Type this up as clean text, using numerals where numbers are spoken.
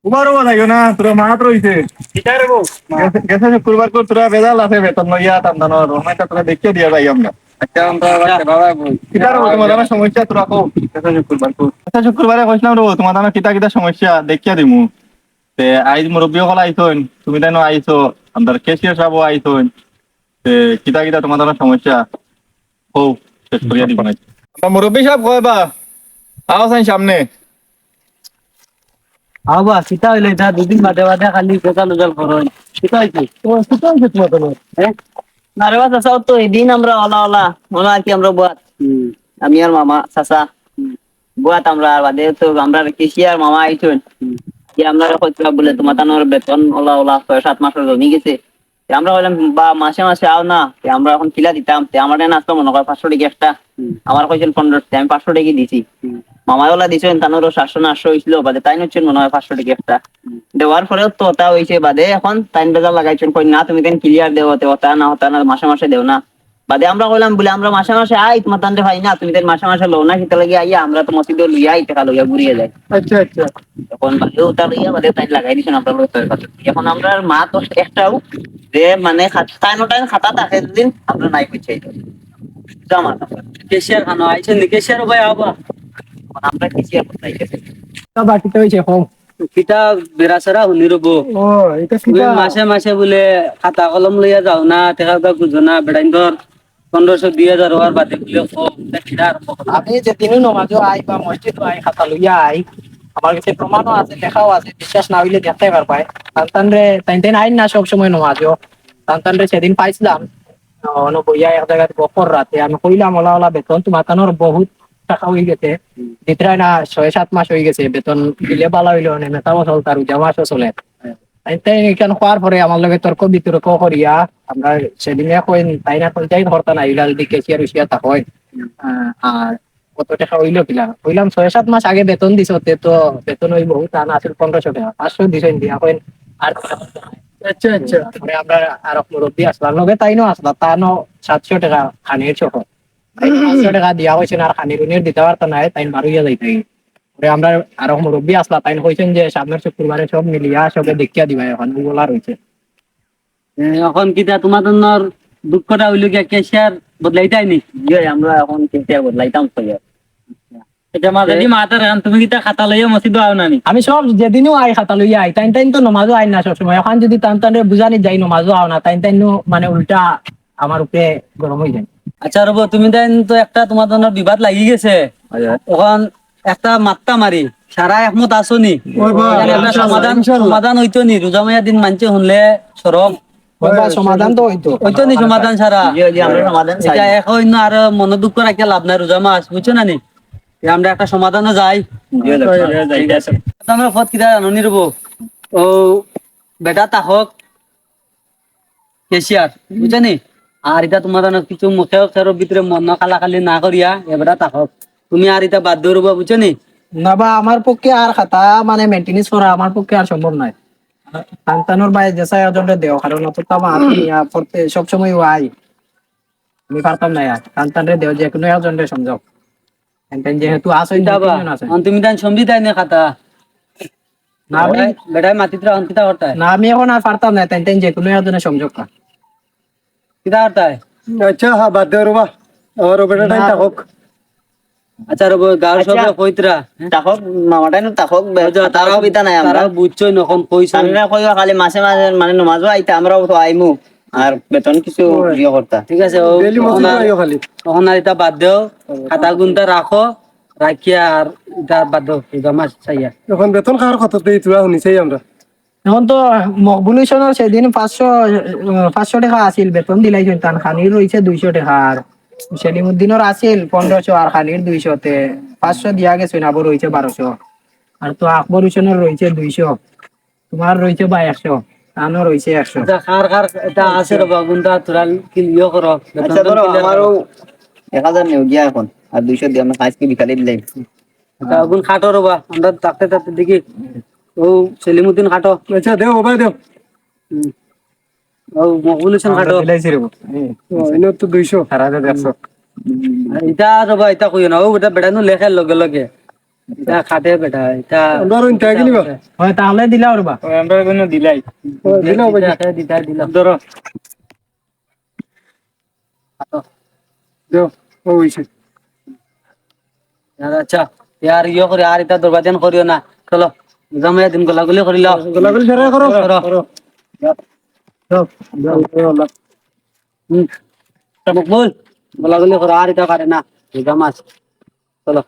তোমারও বানাইও না তোরা মাত রইছে কিটা রে বউ গেছে শুক্রবার করে তোরা বেজাল আছে বেতন লইয়া টান্দানোর রমাইটা তোরা দেখিয়ে দিয়া যাই আমরা আচ্ছা আমরা বাবা কিতার তোমার দানা সমস্যা তোরা কো গেছে শুক্রবার কো আচ্ছা শুক্রবারে কইছিলাম রে তোমার দানা কিতা কিতা সমস্যা দেখিয়া দিমু তে আইজ মুরব্বী হল আইছন তুমি তাই আইছো আমাদের কেশিয়ার সাহেব আইছন তে কিতা কিতা তোমার দানা সমস্যা হো শেষ করিয়া দিব না আমরা মুরব্বী সাহেব কয় বা আও সাইন সামনে আবা কিটা হইলে এটা দুদিন বাদে বাদে খালি গোজাল উজাল করই কিটা হইছে তো কিতা হইছে তোমার দানা হ্যাঁ না রে বাবা চাচা তো এদিন আমরা ওলা ওলা ওলা কি আমরা বুয়াত আমি আর মামা চাচা বুয়াত আমরা আর বাদে তো আমরা কৃষি আর মামা আইছুন কি আমরা কইছিলা বলে তোমার তানোর বেতন ওলা ওলা 6-7 মাসের জমি গেছে আমরা বললাম বা মাসে মাসে আও না আমরা এখন কিলা দিতাম আমার নাচতো মনে হয় 500 টাকা একটা আমার কইছেন 15 আমি 500 টাকা দিছি মামাওয়ালা দিছেন তানোরও 700-800 হইছিল বাদে তাই হচ্ছেন মনে হয় 500 টাকা একটা দেওয়ার পরেও তো তা হইছে বাদে এখন তাইন বেজার লাগাইছেন কই না তুমি দেন ক্লিয়ার দেও তে ওটা না মাসে মাসে দেও না বাদে আমরা কইলাম বলে আমরা মাসে মাসে আই তোমার তান্ডে ভাই না তুমি দেন মাসে মাসে লও না কিতা লাগি আইয়া আমরা তো মসজিদে লইয়া আই টাকা লইয়া ঘুরিয়ে যাই আচ্ছা আচ্ছা তখন বাদেও তা লইয়া বাদে তাই লাগাই দিছেন আমরা লই এখন আমরা মা তো একটাও যে মানে খাতা থাকে দিন আমরা নাই কইছে জামা কেশিয়ার খানো আইছেন কেশিয়ার ভাই আবা আমরা কেশিয়ার কোথায় গেছে তা বাকিটা হইছে হোম কিতা বেরাসারা হুনি রব ও এটা তুমি কিতা মাসে মাসে বলে খাতা কলম লইয়া যাও না টাকা বুঝো না বেড়াইন ধর 1500-2000 হওয়ার বাদে বলে আমি যেদিনই নমাজও আই বা মসজিদ আই খাতা লইয়া আই আমার কাছে প্রমাণও আছে লেখাও আছে বিশ্বাস না হইলে দেখতে পারবাই তান রে তাইন আইন না সব সময় নমাজও তান রে সেদিন পাইছিলাম বইয়া এক জায়গায় বপর রাতে আমি কইলাম ওলা ওলা বেতন তোমার কানোর বহুত টাকা হয়ে গেছে দিতরাই না 6-7 মাস হয়ে গেছে বেতন দিলে ভালো হইলো না মেটাও চল তার উজা মাসও চলে তাই এখানে হওয়ার পরে আমার লগে তর্ক বিতর্ক করিয়া আমরা সেদিনে কই তাই না কোনটাই ধরতা না ইলাল দিকে কি আর উসিয়া তা হয় আর কত টাকা হইলো কিলা কইলাম 6-7 মাস আগে বেতন দিছ তো বেতন ওই বহুত আনা আছিল 1500 টাকা 500 দিছেন দিয়া কইন আর আচ্ছা আচ্ছা পরে আমরা আর মুরব্বী আসলাম লগে তাইনো আসলা তানো 700 টাকা খানির ছোট 500 টাকা দিয়া হয়েছে আর খানির উনির দিতে পারতো না তাই মারুইয়া যাইতে পরে আমরা আরো মুরব্বী আসলা তাই কইছেন যে সামনের শুক্রবারে সব মিলিয়া সবে দেখিয়া দিবা এখন ওগুলা রয়েছে এখন কিতা তোমার দুঃখটা হইলো কি কেশিয়ার বদলাইতাই নি আমরা এখন কেশিয়ার বদলাইতাম তো এটা মাঝে মাতার এখন তুমি কিতা খাতা লইয়া মসজিদ আও না নি আমি সব যেদিনও আই খাতা লইয়া আই তাইন তো নমাজও আই না সবসময় এখন যদি টান বুঝানি যাই নমাজও আও না তাইন মানে উল্টা আমার উপরে গরম হয়ে যায় আচ্ছা রব তুমি দেন তো একটা তোমার বিবাদ লাগি গেছে এখন একটা মাত্তা মারি সারা একমত আছো নি একটা সমাধান হইতো নি রোজা মাইয়া দিন মানছে শুনলে সরব সমাধান তো হইতো নি সমাধান সারা এটা এখন আর মন দুঃখ রাখিয়া লাভ নাই রোজা মাস বুঝছো না নি আমরা একটা সমাধানে যাই আমরা ফত কিটা জানো নি রব ও বেটা তাহক কেশিয়ার বুঝছো নি আর এটা তোমার কিছু মুখে অক্ষরের ভিতরে মন খালাখালি না করিয়া এবারে তাহক তুমি আর এটা বাধ্য রবা বুঝছো নি না বা আমার পক্ষে আর খাতা মানে মেনটেনেন্স করা আমার পক্ষে আর সম্ভব নয় সন্তানোর বাইরে যে সাই অজন্ডে দেও কারণ অত তো আমার পড়তে সবসময় আই আমি পারতাম না আর সন্তানরে দেও যে কোনো অজন্ডে সমঝাও যেহেতু আসই তুমি তাই সমঝি তাই না খাতা না আমি বেটায় মাতিত্রা অন্তিতা করতায় না আমি এখন আর পারতাম না তাই যে কোনো একজনে সংযোগ কা কিতা করতায় আচ্ছা হ্যাঁ বাদ দে রবা আর বেটাটাই থাকুক আচ্ছা রব গাঁর সবে কইতরা তাকক মামাটাই তাকক তারাও বিতা নাই আমরা বুঝছই নখন কইছ আমরা কইবা খালি মাসে মাসে মানে নমাজও আইতা আমরাও তো আইমু আর বেতন কিছু ইয়ে করতা ঠিক আছে তখন আর এটা বাদ দেও খাতা গুনটা রাখো রাখিয়া আর এটা বাদ দেও জমা চাইয়া এখন বেতন খাওয়ার কথা তো তুই শুনিছই আমরা এখন তো মকবুলেশনের সেদিন 500 টাকা আছিল বেতন দিলাইছেন তান খানির রয়েছে 200 টাকা আর সেলিমুদ্দিনের আছিল 1500 আর খানির 200 তে 500 দিয়া গেছে না বড় রয়েছে 1200 আর তো আকবর হোসেনের রয়েছে 200 তোমার রয়েছে বা 100 তানো রয়েছে 100 খার এটা আছে রে বাগুনটা তোরা কি লিও করো আচ্ছা ধরো আমারও 1000 নেও গিয়া এখন আর 200 দিয়ে আমরা আজকে বিকালে দিলাই এটা আগুন খাটো রবা আমরা তাকতে তাকতে দেখি ও সেলিমউদ্দিন খাটো আচ্ছা দেও ভাই দেও ও মকবুলেশন খাটো দিলাইছি রে এনে তো 200 100 এটা রবা এটা কইও না ও এটা বেড়ানো লেখার লগে লগে এটা খাটে বেটা এটা ধরুন তাই গেলি বা হয় তাহলে দিলা ওরবা আমরা কোনো দিলাই দিলাও ভাই দিলাম ধরো দেও ও হইছে আচ্ছা यार ইয়ে করে আর এটা দরবাজান করিও না চলো জমায়া দিন গোলাগুলি করিল গোলাগুলি ছেড়ে করো করো দাও দাও মকবুল গোলাগুলি করো আর এটা পারে না জমাস চলো